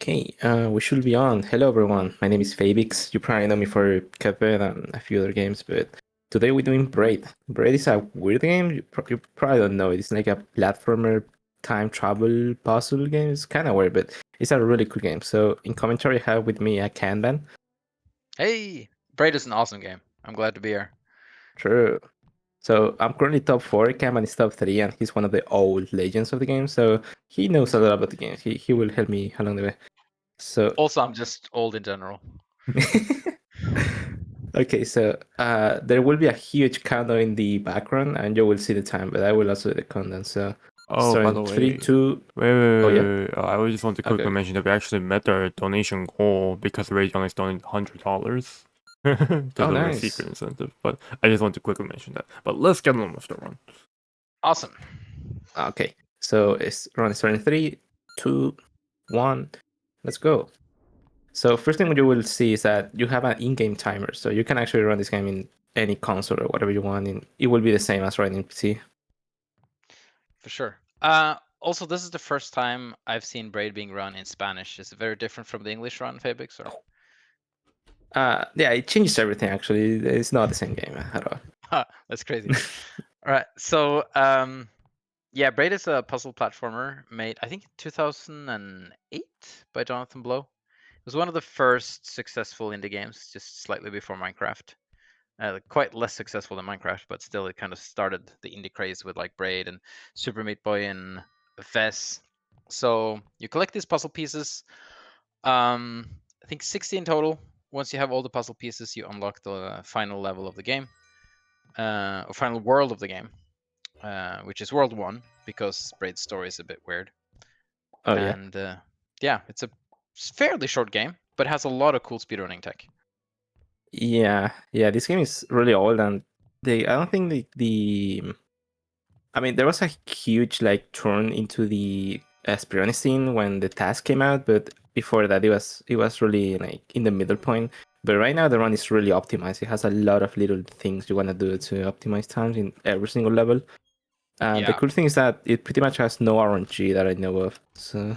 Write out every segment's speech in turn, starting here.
Okay, we should be on. Hello, everyone. My name is Fabix. You probably know me for Cuphead and a few other games, but today we're doing Braid. Braid is a weird game. You probably don't know it. It's like a platformer time travel puzzle game. It's kind of weird, but it's a really cool game. So in commentary, I have with me a Kanban. Hey, Braid is an awesome game. I'm glad to be here. True. So I'm currently top 4. Kanban is top 3, and he's one of the old legends of the game. So he knows a lot about the game. He will help me along the way. So Also, I'm just old in general. Okay, so there will be a huge countdown in the background, and you will see the time, but I will also do the countdown. So Oh, by starting the three, way, two. wait, Oh yeah. I would just want to quickly Okay. mention that we actually met our donation goal because Ray only donated $100 to Oh, the nice. secret incentive. But I just want to quickly mention that. But let's get on with the run. Awesome. Okay. So it's run starting 3, 2, 1. Let's go. So first thing you will see is that you have an in-game timer, so you can actually run this game in any console or whatever you want, and it will be the same as running PC. For sure. Also, this is the first time I've seen Braid being run in Spanish. Is it very different from the English run, Fabix? Or? Yeah, it changes everything. Actually, it's not the same game at all. That's crazy. All right. So, yeah, Braid is a puzzle platformer made, I think, in 2008 by Jonathan Blow. It was one of the first successful indie games, just slightly before Minecraft. Quite less successful than Minecraft, but still it kind of started the indie craze with like Braid and Super Meat Boy and Fez. So you collect these puzzle pieces. I think 60 in total. Once you have all the puzzle pieces, you unlock the final level of the game, or final world of the game, which is World 1, because Braid's story is a bit weird. Oh yeah. And yeah, it's a fairly short game, but has a lot of cool speedrunning tech. Yeah, this game is really old, and I don't think I mean, there was a huge like turn into the speedrunning scene when the task came out, but before that, it was really like in the middle point. But right now, the run is really optimized. It has a lot of little things you want to do to optimize times in every single level. And the Yeah. cool thing is that it pretty much has no RNG that I know of. So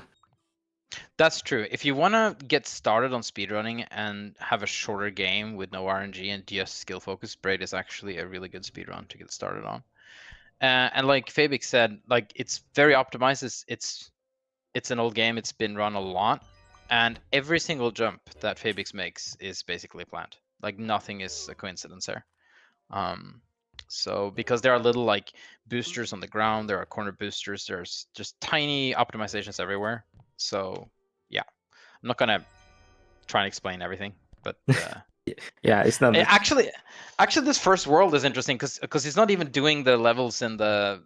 That's true. If you want to get started on speedrunning and have a shorter game with no RNG and just skill focus, Braid is actually a really good speedrun to get started on. And like Fabix said, like it's very optimized. It's an old game. It's been run a lot, and every single jump that Fabix makes is basically planned. Like nothing is a coincidence there. So because there are little like boosters on the ground, there are corner boosters. There's just tiny optimizations everywhere. So yeah, I'm not gonna try and explain everything, but yeah, it's not actually, this first world is interesting because he's not even doing the levels in the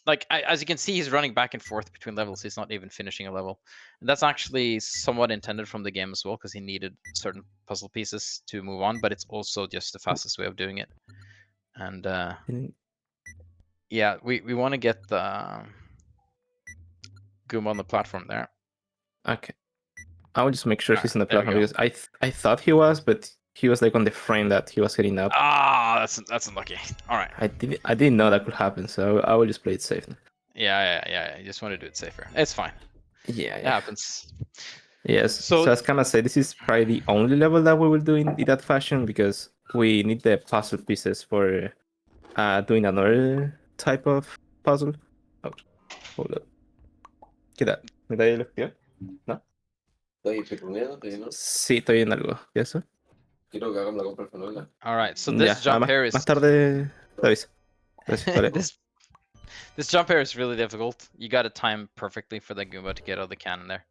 like as you can see, he's running back and forth between levels. He's not even finishing a level, and that's actually somewhat intended from the game as well because he needed certain puzzle pieces to move on. But it's also just the fastest way of doing it. And yeah, we want to get the Goomba on the platform there. Okay. I will just make sure he's on the There we platform go. because I thought he was, but he was like on the frame that he was hitting up. Ah, that's unlucky. All right. I didn't know that could happen, so I will just play it safe. Yeah. You just want to do it safer. It's fine. Yeah. It happens. Yes. So as Kama said, this is probably the only level that we will do in that fashion because we need the puzzle pieces for doing another type of puzzle. Oh, hold up. ¿Qué tal? ¿Me da el espión? ¿No? Sí, estoy en algo. ¿Y eso? Quiero que hagamos la compra al final. All right, so this jump here is más tarde te aviso. Gracias, vale. this jump here is really difficult. You got to time perfectly for the Goomba to get out of the cannon there,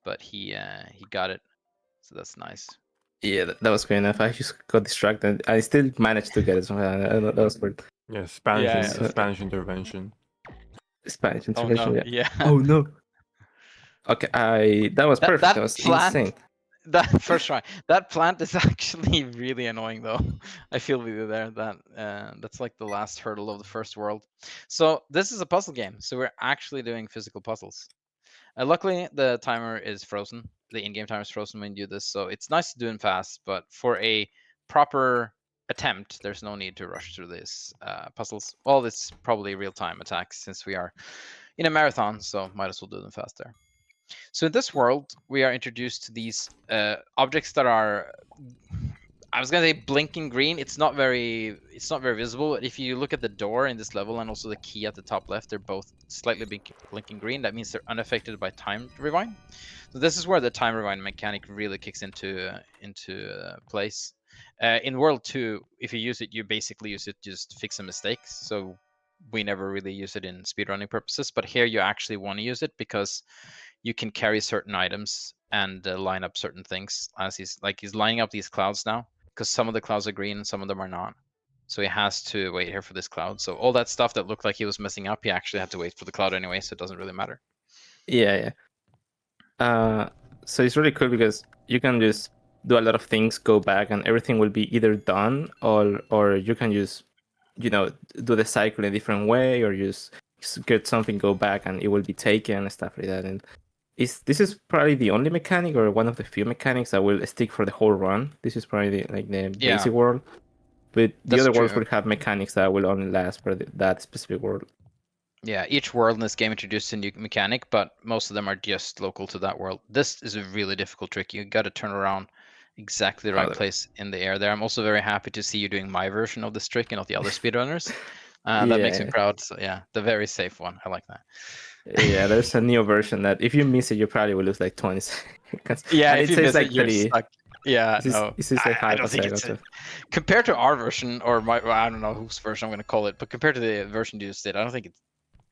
but he got it, so that's nice. Yeah, that was good enough. I just got distracted. I still managed to get it. So that was weird. Yeah, Spanish intervention. Spanish intervention. Oh, no. Yeah. Oh no. Okay, that was perfect. That was insane. That first try. That plant is actually really annoying, though. I feel with you there. That's like the last hurdle of the first world. So this is a puzzle game. So we're actually doing physical puzzles. Luckily, the timer is frozen. The in-game timer is frozen when you do this, so it's nice to do it fast. But for a proper attempt, there's no need to rush through these puzzles. Well, it's probably real-time attacks since we are in a marathon, so might as well do them faster. So in this world, we are introduced to these objects that are, I was gonna say blinking green. It's not very visible. If you look at the door in this level and also the key at the top left, they're both slightly blinking green. That means they're unaffected by time rewind. So this is where the time rewind mechanic really kicks into place. In World 2, if you use it, you basically use it to just fix a mistake. So we never really use it in speedrunning purposes, but here you actually want to use it because you can carry certain items and line up certain things. As he's lining up these clouds now, because some of the clouds are green and some of them are not. So he has to wait here for this cloud. So all that stuff that looked like he was messing up, he actually had to wait for the cloud anyway, so it doesn't really matter. Yeah. So it's really cool because you can just do a lot of things, go back, and everything will be either done or you can just, do the cycle in a different way, or just get something, go back, and it will be taken and stuff like that. And this is probably the only mechanic or one of the few mechanics that will stick for the whole run. This is probably the basic world, but the other worlds will have mechanics that will only last for that specific world. Yeah, each world in this game introduced a new mechanic, but most of them are just local to that world. This is a really difficult trick. You got to turn around exactly the right place in the air there. I'm also very happy to see you doing my version of this trick and not the other speedrunners. That makes me proud. So yeah, the very safe one. I like that. Yeah, there's a new version that if you miss it, you probably will lose like 20 seconds. Yeah, and if you miss it, you're stuck. Yeah, no. I don't think it's compared to our version or I don't know whose version I'm going to call it, but compared to the version you just did, I don't think it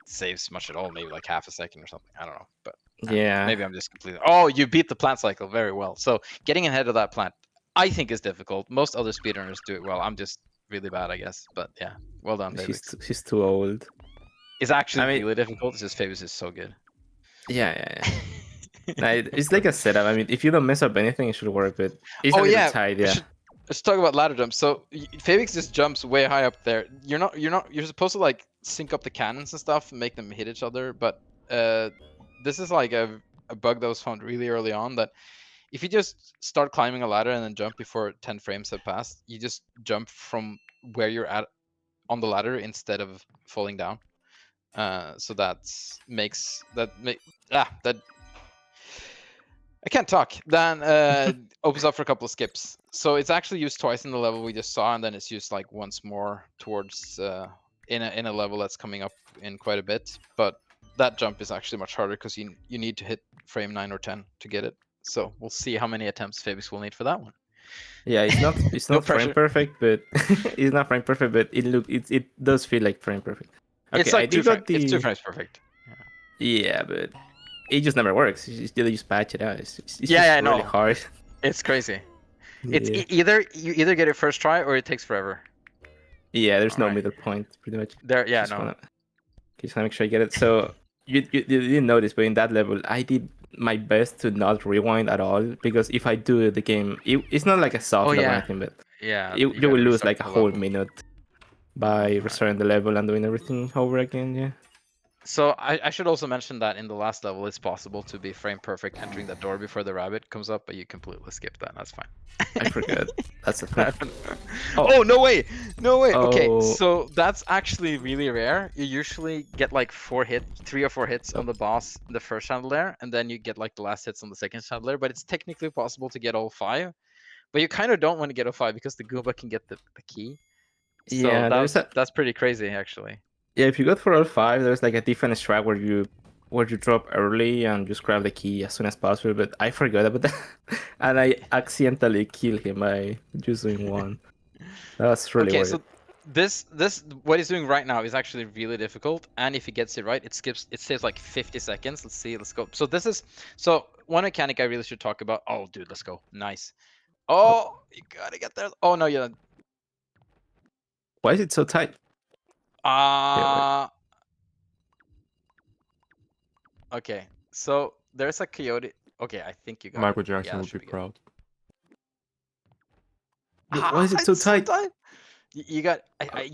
saves much at all. Maybe like half a second or something. I don't know, but maybe I'm just completely. Oh, you beat the plant cycle very well. So getting ahead of that plant, I think, is difficult. Most other speedrunners do it well. I'm just really bad, I guess. But yeah, well done, Fabix. She's too old. It's actually really difficult. It's just Fabix is so good. Yeah. It's like a setup. I mean, if you don't mess up anything, it should work. But it's a little tight. Yeah. Let's talk about ladder jumps. So Fabix just jumps way high up there. You're supposed to like sync up the cannons and stuff and make them hit each other. But this is like a bug that was found really early on, that if you just start climbing a ladder and then jump before 10 frames have passed, you just jump from where you're at on the ladder instead of falling down. So that I can't talk. Then opens up for a couple of skips. So it's actually used twice in the level we just saw, and then it's used like once more towards in a level that's coming up in quite a bit. But that jump is actually much harder because you need to hit frame 9 or 10 to get it. So we'll see how many attempts Fabix will need for that one. Yeah, it's not frame perfect, but it's not frame perfect, but it does feel like frame perfect. Okay, it's like it's 2 frames perfect. Yeah, but it just never works. You just patch it out. It's really hard. It's crazy. It's either you get it first try or it takes forever. Yeah, there's no middle point, pretty much. Just wanna make sure I get it. So you didn't notice, but in that level, I did my best to not rewind at all, because if I do the game, it's not like a soft level or anything, but you will lose like a whole minute by restarting the level and doing everything over again. Yeah. So I should also mention that in the last level, it's possible to be frame perfect entering that door before the rabbit comes up, but you completely skip that. That's fine. I forgot. That's a thing. Oh, no way! Okay, so that's actually really rare. You usually get like 3 or 4 hits on the boss in the first chandelier, and then you get like the last hits on the second chandelier, but it's technically possible to get all 5. But you kind of don't want to get all 5 because the Goomba can get the key. So yeah, that's pretty crazy, actually. Yeah, if you go for all 5, there's like a different strat where you drop early and just grab the key as soon as possible. But I forgot about that, and I accidentally killed him by just doing 1. That was really weird. So this what he's doing right now is actually really difficult, and if he gets it right, it saves like 50 seconds. Let's go. So one mechanic I really should talk about. Oh, dude, let's go. Nice. Oh, you gotta get there. Oh no, yeah. Why is it so tight? Okay, so there's a coyote. Okay, I think you got Michael Jackson would be proud. Why is it so tight? You got. I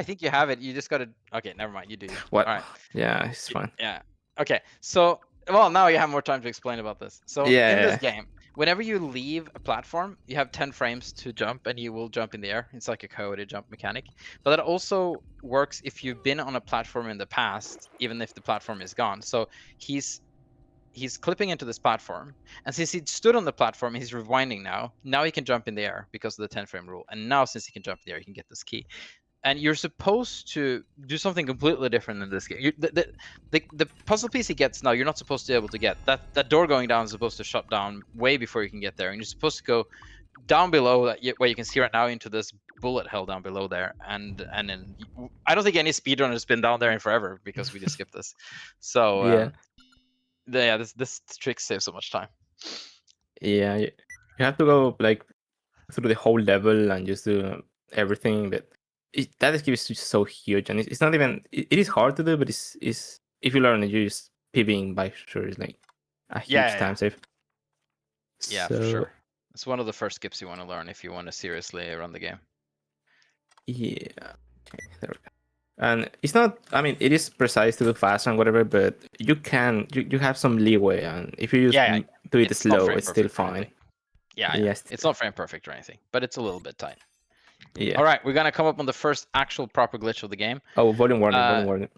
think you have it. You just got to. Okay, never mind. You do. What? All right. Yeah, it's fine. Yeah. Okay. So, well, now you have more time to explain about this. So in this game, whenever you leave a platform, you have 10 frames to jump, and you will jump in the air. It's like a coyote jump mechanic. But that also works if you've been on a platform in the past, even if the platform is gone. So he's he's clipping into this platform, and since he stood on the platform, he's rewinding now. Now he can jump in the air because of the 10 frame rule, and now since he can jump in the air, he can get this key. And you're supposed to do something completely different in this game. The puzzle piece he gets now, you're not supposed to be able to get. That door going down is supposed to shut down way before you can get there, and you're supposed to go down below where you can see right now into this bullet hell down below there, and then I don't think any speedrunner has been down there in forever because we just skipped this. So Yeah. this trick saves so much time. Yeah, you have to go like through the whole level and just do everything. But that escape is just so huge, and it's not even. It is hard to do, but it's if you learn it, you just PBing by sure is like a huge time save. Yeah, for sure. It's one of the first skips you want to learn if you want to seriously run the game. Yeah. Okay, there we go. And it's not. I mean, it is precise to do fast and whatever, but you can. You have some leeway, and if you just do it It's not slow, frame it's still perfect or fine. anything. Yeah, Yes. it's not frame perfect or anything, but it's a little bit tight. Yeah. All right, we're gonna come up on the first actual proper glitch of the game. Oh, volume warning. Volume warning.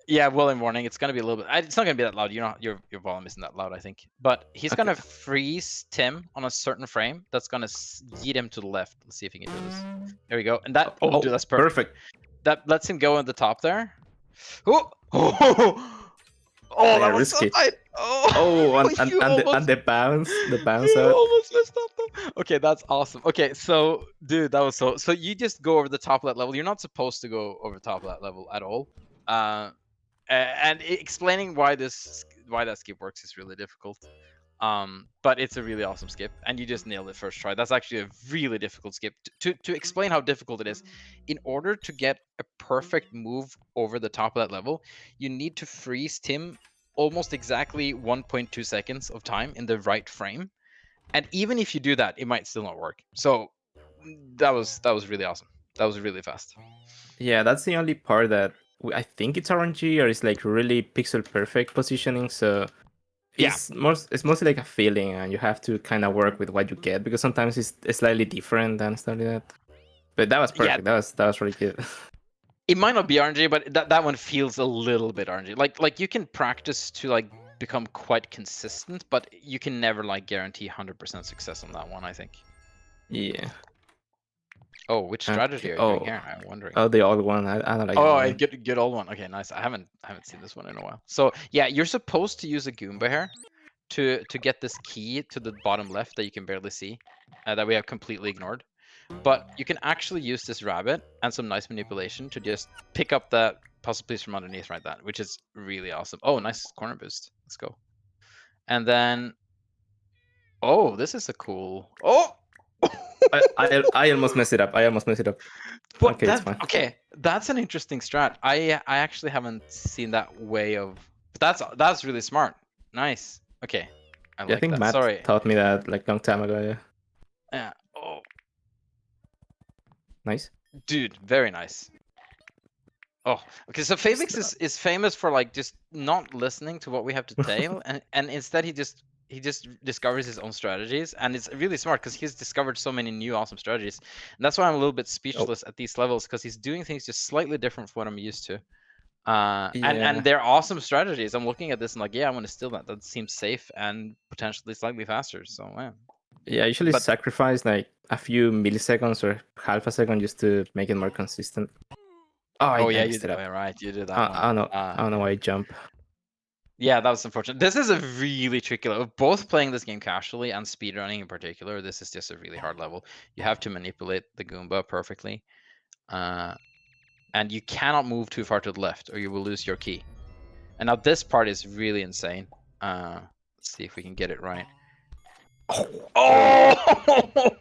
Yeah, volume warning. It's gonna be a little bit. It's not gonna be that loud. Your volume isn't that loud, I think. But he's gonna freeze Tim on a certain frame. That's gonna yeet him to the left. Let's see if he can do this. There we go. And that. Oh, dude, that's perfect. That lets him go on the top there. Oh, that was so tight. And the bounce you out. almost messed up though. Okay, that's awesome. Okay, so dude, that was so you just go over the top of that level. You're not supposed to go over top of that level at all. And explaining why that skip works is really difficult. But it's a really awesome skip, and you just nailed it first try. That's actually a really difficult skip. To explain how difficult it is, in order to get a perfect move over the top of that level, you need to freeze Tim almost exactly 1.2 seconds of time in the right frame. And even if you do that, it might still not work. So that was really awesome. That was really fast. Yeah, that's the only part that I think it's RNG or it's like really pixel perfect positioning. So it's mostly like a feeling, and you have to kind of work with what you get because sometimes it's slightly different and stuff like that. But that was perfect. Yeah. That was really good. It might not be RNG, but that one feels a little bit RNG. Like you can practice to like become quite consistent, but you can never like guarantee 100% success on that one, I think. Yeah. Oh, which strategy are you doing here? I'm wondering. Oh, the old one. I don't like. Oh, good old one. Okay, nice. I haven't seen this one in a while. So yeah, you're supposed to use a Goomba here to get this key to the bottom left that you can barely see, that we have completely ignored. But you can actually use this rabbit and some nice manipulation to just pick up that puzzle piece from underneath right that, which is really awesome. Oh, nice corner boost. Let's go. And then, oh, this is a cool. Oh. I almost messed it up. But okay, it's fine. Okay, that's an interesting strat. I actually haven't seen that way of. But that's really smart. Nice. Okay, I think that. Matt taught me that like long time ago. Yeah. Yeah. Oh. Nice. Dude, very nice. Oh, okay. So Fabix is famous for like just not listening to what we have to tell, and instead he just discovers his own strategies, and it's really smart because he's discovered so many new awesome strategies. And that's why I'm a little bit speechless at these levels, because he's doing things just slightly different from what I'm used to. And they're awesome strategies. I'm looking at this and like, yeah, I want to steal that. That seems safe and potentially slightly faster. So yeah. Yeah, I usually sacrifice like a few milliseconds or half a second just to make it more consistent. Oh yeah, you did it. Right, you did that. I don't know why I jump. Yeah, that was unfortunate. This is a really tricky level. Both playing this game casually and speedrunning in particular, this is just a really hard level. You have to manipulate the Goomba perfectly. And you cannot move too far to the left or you will lose your key. And now this part is really insane. Let's see if we can get it right. Oh!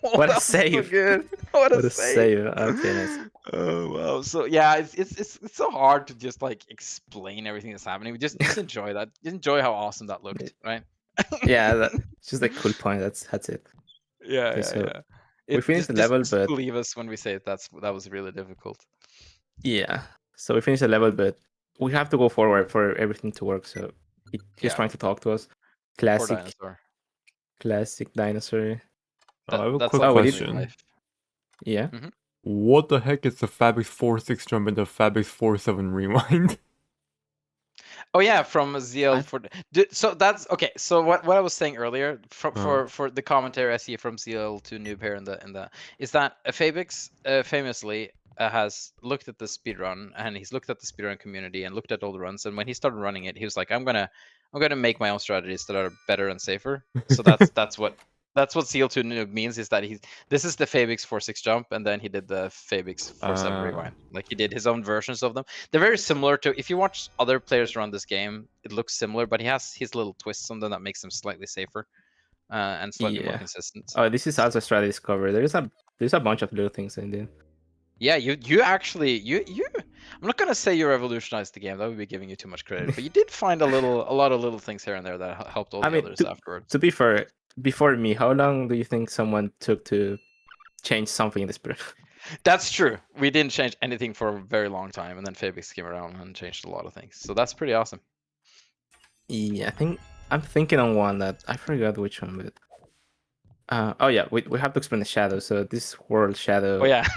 What a save! So good. What a save! Okay, nice. Oh wow! So yeah, it's so hard to just like explain everything that's happening. Just enjoy that. Just enjoy how awesome that looked, right? Yeah, it's just a cool point. That's it. Yeah, okay, yeah. We finished the level, but believe us when we say that was really difficult. Yeah. So we finished the level, but we have to go forward for everything to work. So he's trying to talk to us. Classic dinosaur. I have a quick question. Yeah. Mm-hmm. What the heck is the Fabix531 jump and the Fabix531 rewind? Oh yeah, from ZL for so that's okay. So what I was saying earlier for the commentary I see from ZL to Noob here in the is that Fabix famously has looked at the speedrun, and he's looked at the speedrun community and looked at all the runs, and when he started running it, he was like, I'm gonna make my own strategies that are better and safer. So that's what CL2 Noob means, is that this is the Fabix 4-6 jump, and then he did the Fabix 4-7 rewind. Like he did his own versions of them. They're very similar to, if you watch other players run this game, it looks similar, but he has his little twists on them that makes them slightly safer and slightly more consistent. Oh, this is also strategy discovery. There's a bunch of little things in there. Yeah, you actually I'm not gonna say you revolutionized the game. That would be giving you too much credit, but you did find a lot of little things here and there that helped all the others afterwards. To be fair, before me, how long do you think someone took to change something in the spirit? That's true. We didn't change anything for a very long time, and then Fabix came around and changed a lot of things. So that's pretty awesome. Yeah, I'm thinking on one that I forgot which one, but oh yeah, we have to explain the shadow. So this world shadow. Oh yeah,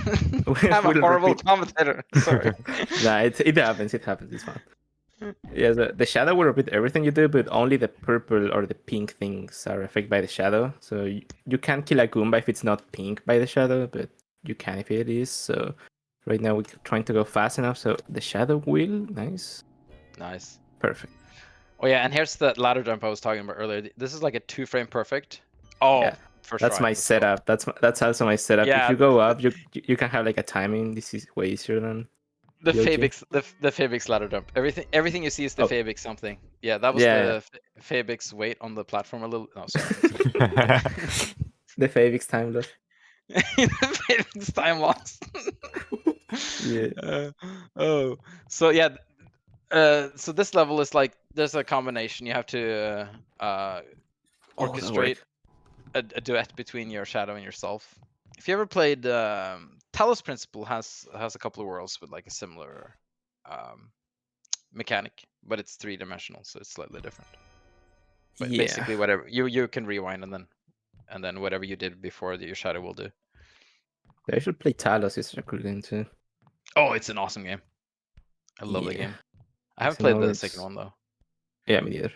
I'm a horrible commentator. Sorry. Nah, it happens. It happens. It's fine. Yeah, the shadow will repeat everything you do, but only the purple or the pink things are affected by the shadow. So you can't kill a Goomba if it's not pink by the shadow, but you can if it is. So right now we're trying to go fast enough. So the shadow will, nice. Perfect. Oh yeah, and here's the ladder jump I was talking about earlier. This is like a 2-frame perfect. Oh, yeah. That's my setup. That's also my setup. Yeah. If you go up, you can have like a timing. This is way easier than the Fabix. The Fabix ladder jump. Everything you see is the Fabix something. Yeah, that was the Fabix weight on the platform a little. No, sorry. The Fabix time loss. The Fabix time loss. Yeah. So yeah. So this level is like, there's a combination. You have to orchestrate a duet between your shadow and yourself. If you ever played Talos Principle has a couple of worlds with like a similar mechanic, but it's 3-dimensional, so it's slightly different. But basically, whatever you can rewind, and then whatever you did before, your shadow will do. I should play Talos. It's a cool game too. Oh, it's an awesome game. I love the game. I haven't played the second one though. Yeah, me neither.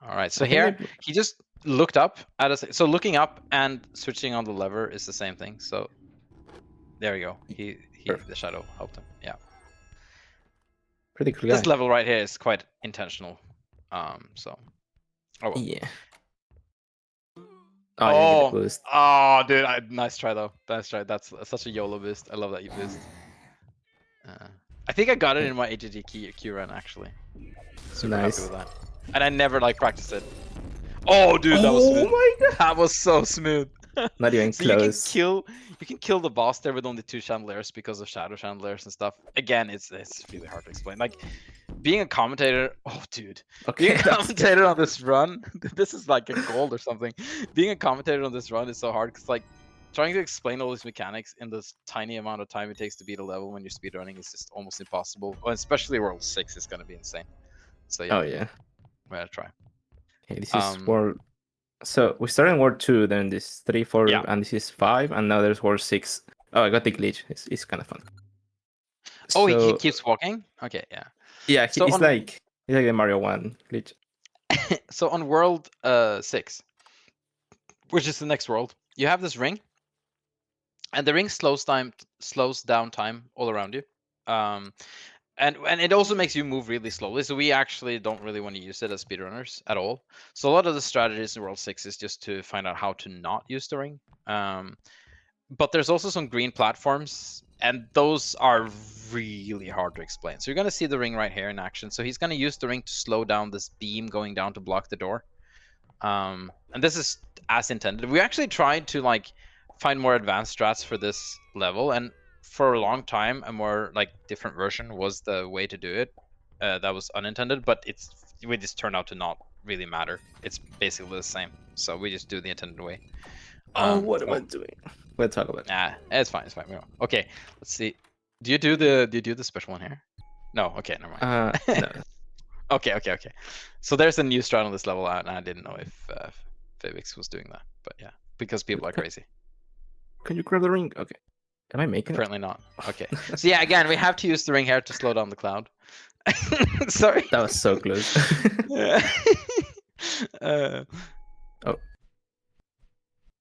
All right, so here he just looked up at us. So looking up and switching on the lever is the same thing. So there you go. The shadow helped him. Yeah. Pretty cool guy. This level right here is quite intentional. So. Oh. Well. Yeah. Oh, dude! Nice try though. Nice try. That's such a YOLO boost. I love that you boost. I think I got it in my AGG Q run actually. Super happy with that. And I never practiced it. Oh, dude, that was smooth. Oh my god, that was so smooth. Not even so close. You can kill the boss there with only 2 chandeliers because of shadow chandeliers and stuff. Again, it's really hard to explain. Like being a commentator. Oh, dude. Okay, being a commentator on this run. This is like a gold or something. Being a commentator on this run is so hard because trying to explain all these mechanics in this tiny amount of time it takes to beat a level when you're speedrunning is just almost impossible. Well, especially World 6 is gonna be insane. So yeah. Oh yeah. I'm gonna try. Okay, this is World. So we started in World 2, then this 3, 4, and this is 5, and now there's World 6. Oh, I got the glitch. It's kind of fun. Oh, he keeps walking? Okay, yeah. Yeah, so it's like the Mario 1 glitch. So on World 6, which is the next world, you have this ring, and the ring slows down time all around you. And it also makes you move really slowly, so we actually don't really want to use it as speedrunners at all. So a lot of the strategies in World 6 is just to find out how to not use the ring. But there's also some green platforms, and those are really hard to explain. So you're going to see the ring right here in action. So he's going to use the ring to slow down this beam going down to block the door. And this is as intended. We actually tried to find more advanced strats for this level, and for a long time a more different version was the way to do it. That was unintended, but we just turned out to not really matter. It's basically the same, so we just do the intended way. What am I doing? Let's talk about it. Nah, it's fine. Okay, let's see. Do you do the special one here? No. Okay, never mind. No. Okay. So there's a new strat on this level, and I didn't know if Fabix was doing that, but yeah, because people are crazy. Can you grab the ring? Okay. Am I making Apparently not. Okay. So yeah, again, we have to use the ring here to slow down the cloud. Sorry. That was so close. uh, Oh.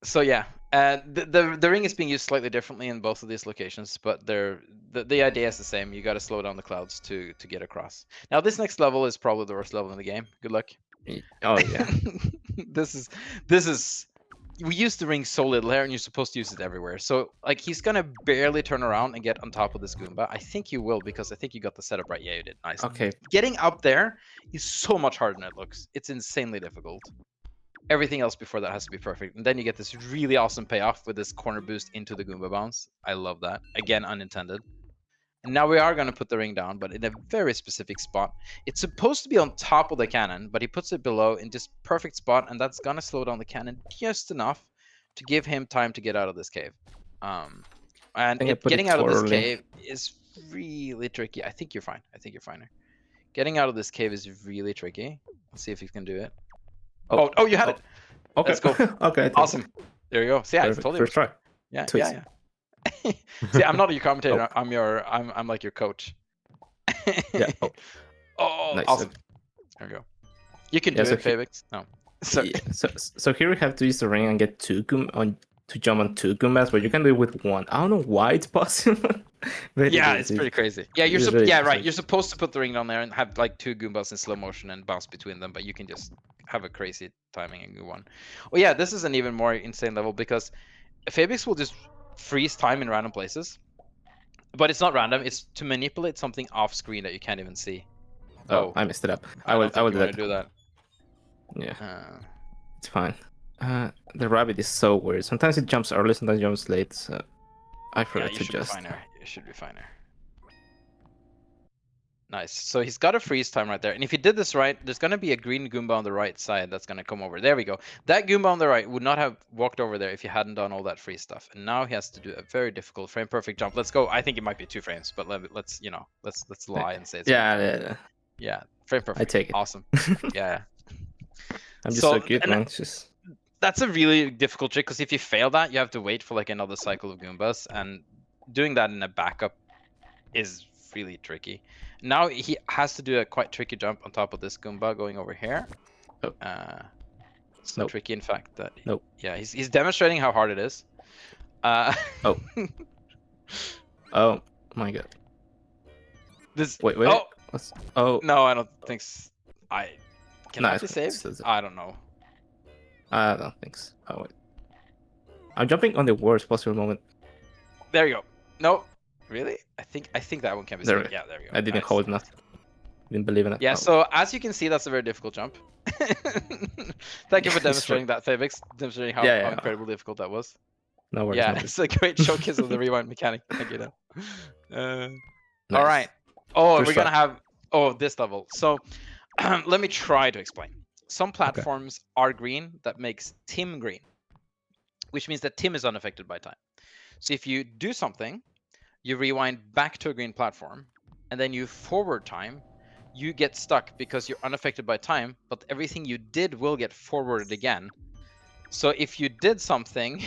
So yeah, the ring is being used slightly differently in both of these locations, but the idea is the same. You got to slow down the clouds to get across. Now this next level is probably the worst level in the game. Good luck. Oh yeah. this is we use the ring so little here, and you're supposed to use it everywhere. So like he's gonna barely turn around and get on top of this Goomba. I think you will, because I think you got the setup right. Yeah, you did. Nice. Okay. Getting up there is so much harder than it looks. It's insanely difficult. Everything else before that has to be perfect, and then you get this really awesome payoff with this corner boost into the Goomba bounce. I love that. Again, unintended. And now we are going to put the ring down, but in a very specific spot. It's supposed to be on top of the cannon, but he puts it below in just perfect spot, and that's going to slow down the cannon just enough to give him time to get out of this cave. And getting out of this cave is really tricky. I think you're fine. I think you're fine. Getting out of this cave is really tricky. Let's see if he can do it. Oh, you had it. Okay. Let's go. Okay. Awesome. There you go. See, I Perfect. told you. First try. Yeah, Twist. yeah. See, I'm not your commentator. I'm like your coach. Yeah. Oh, Nice. awesome. There we go. You can do so it, Fabix. No. Sorry. Yeah, so here we have to use the ring and get to jump on 2 Goombas, but you can do it with 1. I don't know why it's possible. But Yeah, it's pretty crazy. Yeah, right. You're supposed to put the ring down there and have like 2 Goombas in slow motion and bounce between them, but you can just have a crazy timing and go on. Oh yeah, this is an even more insane level because Fabix will just freeze time in random places. But it's not random, it's to manipulate something off screen that you can't even see. Oh, I messed it up. I will do that. Yeah. It's fine. The rabbit is so weird. Sometimes it jumps early, sometimes it jumps late, so I forgot to just. You should be fine there. Nice. So he's got a freeze time right there. And if he did this right, there's going to be a green Goomba on the right side that's going to come over. There we go. That Goomba on the right would not have walked over there if he hadn't done all that freeze stuff. And now he has to do a very difficult frame perfect jump. Let's go. I think it might be 2 frames, but let's lie and say it's yeah, frame perfect. I take it. Awesome. Yeah. I'm just so good, man. That's a really difficult trick because if you fail that, you have to wait for like another cycle of Goombas, and doing that in a backup is really tricky. Now he has to do a quite tricky jump on top of this Goomba going over here. Oh. So tricky, in fact, that yeah, he's demonstrating how hard it is. Oh my god. Wait. Oh no, I don't think can no, that be saved? I don't know. I don't think so. Oh wait. I'm jumping on the worst possible moment. There you go. No. Really? I think that one can be saved. Yeah, there we go. I didn't hold enough. Didn't believe in it. Yeah, so as you can see, that's a very difficult jump. Thank you for demonstrating that, Fabix. Demonstrating how incredibly difficult that was. No worries. Yeah, it's a great showcase of the rewind mechanic. Thank you. Nice. All right. Oh, we're gonna have this level. So let me try to explain. Some platforms are green. That makes Tim green, which means that Tim is unaffected by time. So if you do something, you rewind back to a green platform, and then you forward time, you get stuck because you're unaffected by time, but everything you did will get forwarded again. So if you did something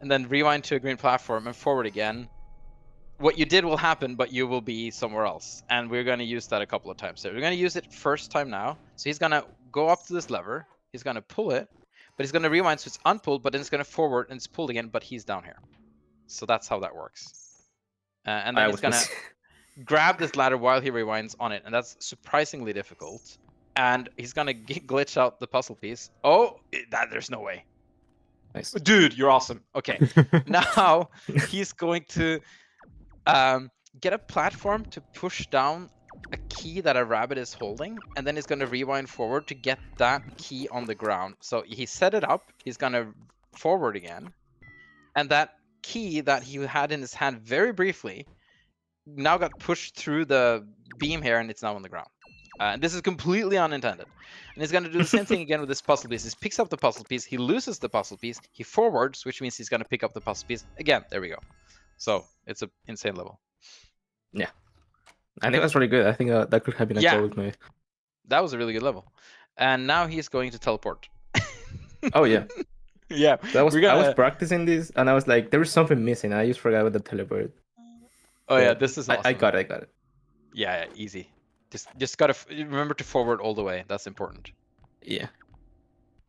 and then rewind to a green platform and forward again, what you did will happen, but you will be somewhere else. And we're going to use that a couple of times. So we're going to use it first time now. So he's going to go up to this lever, he's going to pull it, but he's going to rewind so it's unpulled, but then it's going to forward and it's pulled again, but he's down here. So that's how that works. And then he's going to grab this ladder while he rewinds on it, and that's surprisingly difficult. And he's going to glitch out the puzzle piece. Oh, there's no way. Nice. Dude, you're awesome. Okay, now he's going to get a platform to push down a key that a rabbit is holding, and then he's going to rewind forward to get that key on the ground. So he set it up, he's going to forward again, and that key that he had in his hand very briefly now got pushed through the beam here, and it's now on the ground. This is completely unintended. And he's going to do the same thing again with this puzzle piece. He picks up the puzzle piece, he loses the puzzle piece, he forwards, which means he's going to pick up the puzzle piece again. There we go. So it's an insane level. Yeah, I think that's really good. I think that could have been a goal with me. That was a really good level. And now he's going to teleport. Oh yeah. Yeah. I was practicing this, and I was like, there was something missing. I just forgot about the teleport. Oh yeah, this is awesome. I got it. Yeah, easy. Just gotta remember to forward all the way. That's important. Yeah.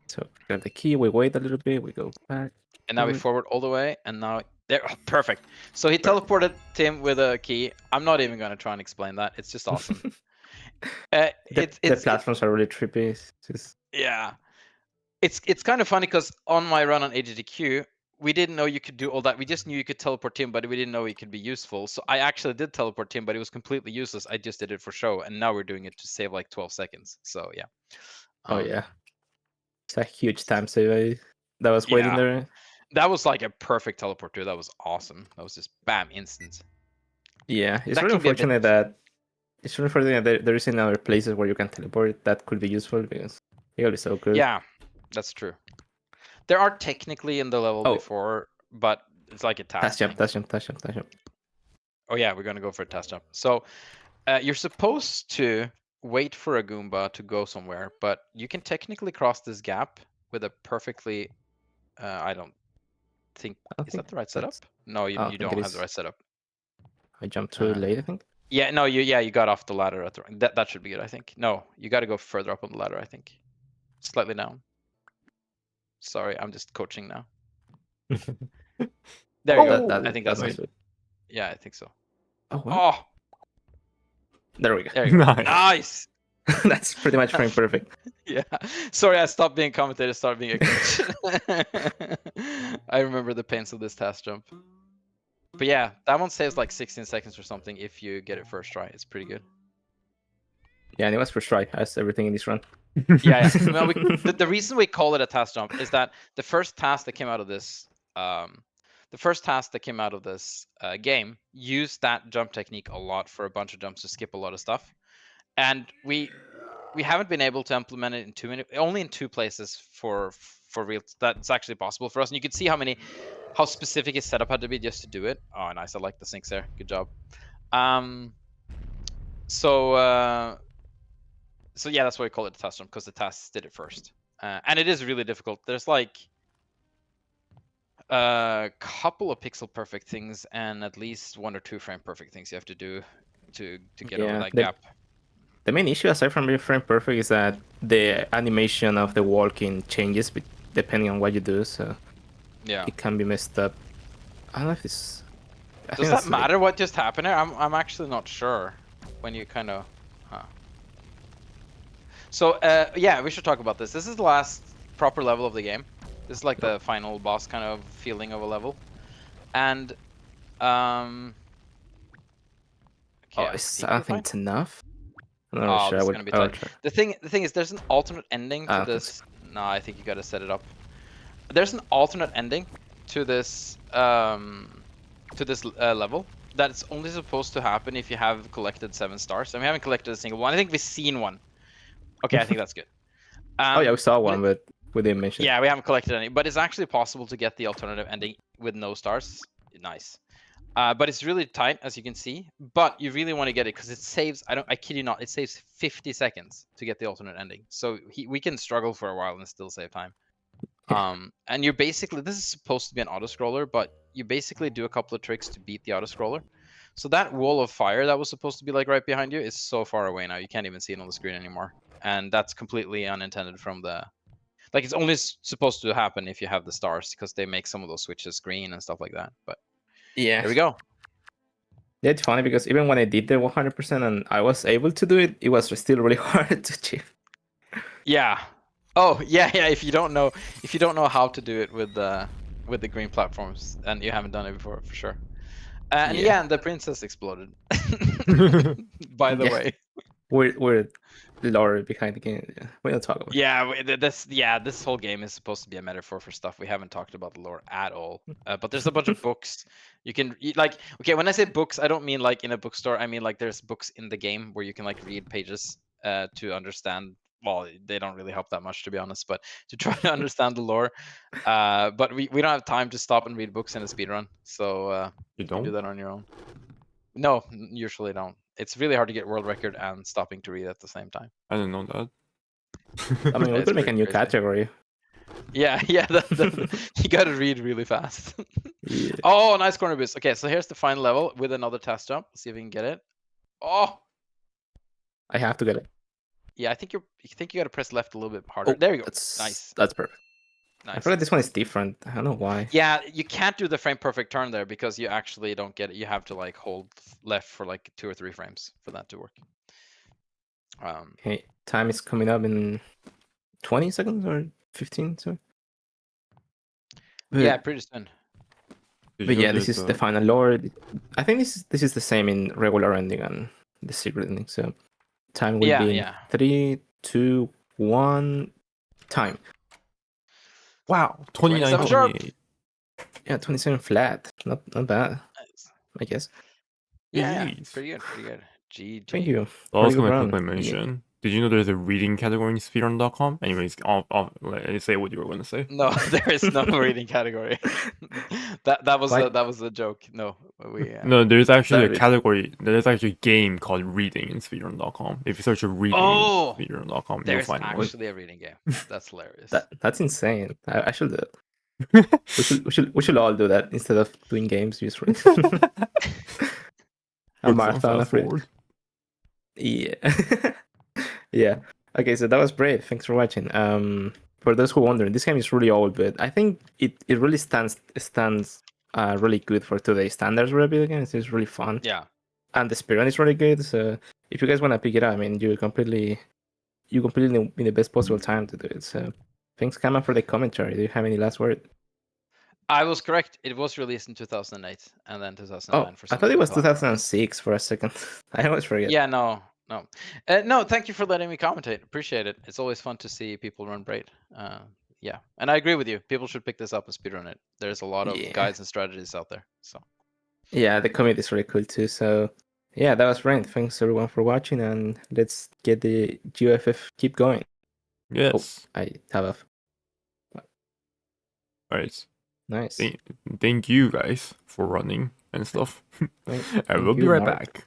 So grab the key. We wait a little bit. We go back. And now we forward all the way, and now there. Oh, perfect. So he teleported Tim with a key. I'm not even gonna try and explain that. It's just awesome. The platforms are really trippy. It's just... Yeah. It's kind of funny because on my run on AGDQ, we didn't know you could do all that. We just knew you could teleport Tim, but we didn't know it could be useful. So I actually did teleport Tim, but it was completely useless. I just did it for show, and now we're doing it to save like 12 seconds. So yeah. Oh yeah. It's a huge time save that was waiting Yeah. there. That was like a perfect teleport too. That was awesome. That was just bam, instant. Yeah, it's That really can be a bit- unfortunate that there isn't other places where you can teleport that could be useful because it would be so good. Yeah, that's true. There are technically in the level Oh. before, but it's like a task. Touch jump. Oh yeah, we're gonna go for a test jump. So you're supposed to wait for a Goomba to go somewhere, but you can technically cross this gap with a perfectly. I don't think is that the right setup? No, you I think don't it have the is. right setup. I jumped too late, I think. Yeah, no, you got off the ladder at the that should be good, I think. No, you got to go further up on the ladder, I think. Slightly down. Sorry, I'm just coaching now. There you go. I think that's nice. good. Yeah, I think so. Oh, wow. Oh, There we go. there you go. Nice. Nice. That's pretty much frame perfect. Yeah. Sorry, I stopped being a commentator, started being a coach. I remember the pains of this task jump. But yeah, that one saves like 16 seconds or something if you get it first try. It's pretty good. Yeah, and it was first try, as everything in this run. Yeah. Well, the reason we call it a task jump is that the first task that came out of this, game used that jump technique a lot for a bunch of jumps to skip a lot of stuff, and we haven't been able to implement it in only in 2 places for real. That's actually possible for us, and you can see how specific his setup had to be just to do it. Oh, nice! I like the syncs there. Good job. So yeah, that's why we call it a task jump, because the tasks did it first, and it is really difficult. There's like a couple of pixel perfect things and at least 1 or 2 frame perfect things you have to do to get over that gap. The main issue, aside from being frame perfect, is that the animation of the walking changes depending on what you do, so Yeah. it can be messed up. I don't know if it's... Does that matter what just happened there? I'm actually not sure when you kind of... So, yeah, we should talk about this. This is the last proper level of the game. This is like the final boss kind of feeling of a level. And, okay, I think it's enough. I'm not Oh, sure. this is gonna be tight. The thing is, there's an alternate ending to this. No, I think you gotta set it up. There's an alternate ending to this level that's only supposed to happen if you have collected 7 stars. And we haven't collected a single one. I think we've seen one. Okay, I think that's good. Oh yeah, we saw one, but we didn't mention it. Yeah, we haven't collected any. But it's actually possible to get the alternative ending with no stars. Nice. But it's really tight, as you can see. But you really want to get it because it saves. I kid you not. It saves 50 seconds to get the alternate ending. So we can struggle for a while and still save time. And you're basically, this is supposed to be an auto scroller, but you basically do a couple of tricks to beat the auto scroller. So that wall of fire that was supposed to be like right behind you is so far away now. You can't even see it on the screen anymore. And that's completely unintended from the. Like, it's only supposed to happen if you have the stars, because they make some of those switches green and stuff like that. But yeah, there we go. Yeah, it's funny because even when I did the 100% and I was able to do it, it was still really hard to achieve. Yeah. Oh, yeah. If you don't know how to do it with the green platforms, and you haven't done it before, for sure. And yeah, and the princess exploded. By the way. We're lore behind the game. Yeah. We don't talk about it. This whole game is supposed to be a metaphor for stuff. We haven't talked about the lore at all. But there's a bunch of books you can like. Okay, when I say books, I don't mean like in a bookstore. I mean like there's books in the game where you can like read pages to understand. Well, they don't really help that much, to be honest, but to try to understand the lore. But we don't have time to stop and read books in a speedrun, so you don't do that on your own. No, usually don't. It's really hard to get world record and stopping to read at the same time. I didn't know that. I mean, we could make a new category. Yeah, you gotta read really fast. Yeah. Oh, nice corner boost. Okay, so here's the final level with another test jump. Let's see if we can get it. Oh, I have to get it. Yeah, I think you gotta press left a little bit harder. There you go. Nice. That's perfect. I Nice. feel like this one is different. I don't know why. Yeah, you can't do the frame perfect turn there because you actually don't get it. You have to like hold left for like 2 or 3 frames for that to work. Okay, time is coming up in 20 seconds or 15. So. Yeah, pretty soon. Did But you know yeah, this there's is a- the final lore. I think this is the same in regular ending and the secret ending. So time will be in Yeah. 3, 2, 1. Time. Wow, 27 sharp. 29.28. Yeah, 27 flat. Not bad, Nice. I guess. Yeah, GG's. pretty good. GG. Thank you. I was Pretty good gonna run. quickly mention. Did you know there's a reading category in speedrun.com? Anyways, I'll say what you were gonna say. No, there is no reading category. that was Quite- a joke. No, we No, there's actually a That is- category. There's actually a game called reading in speedrun.com. If you search for reading Oh, in speedrun.com, you'll there's find one. actually a reading game. That's hilarious. That's insane. I should do it. We should all do that instead of doing games usually. A Focus on marathon fast of it. forward. Yeah. Yeah. Okay, so that was Braid. Thanks for watching. For those who are wondering, this game is really old, but I think it really stands really good for today's standards for a video game. It's really fun. Yeah. And the speedrun is really good. So if you guys want to pick it up, I mean, you completely in the best possible time to do it. So thanks, Kama, for the commentary. Do you have any last word? I was correct. It was released in 2008 and then 2009 Oh, for I some thought it was platform. 2006 for a second. I always forget. Yeah, no. No, thank you for letting me commentate. Appreciate it. It's always fun to see people run Braid. Yeah, and I agree with you. People should pick this up and speedrun it. There's a lot of Yeah. guides and strategies out there. So Yeah, the community is really cool too. So yeah, that was Rain. Thanks everyone for watching, and let's get the GoFF keep going. Yes. I have Alright. nice. Thank you guys for running and stuff. Thank I will be you, right Mark. back.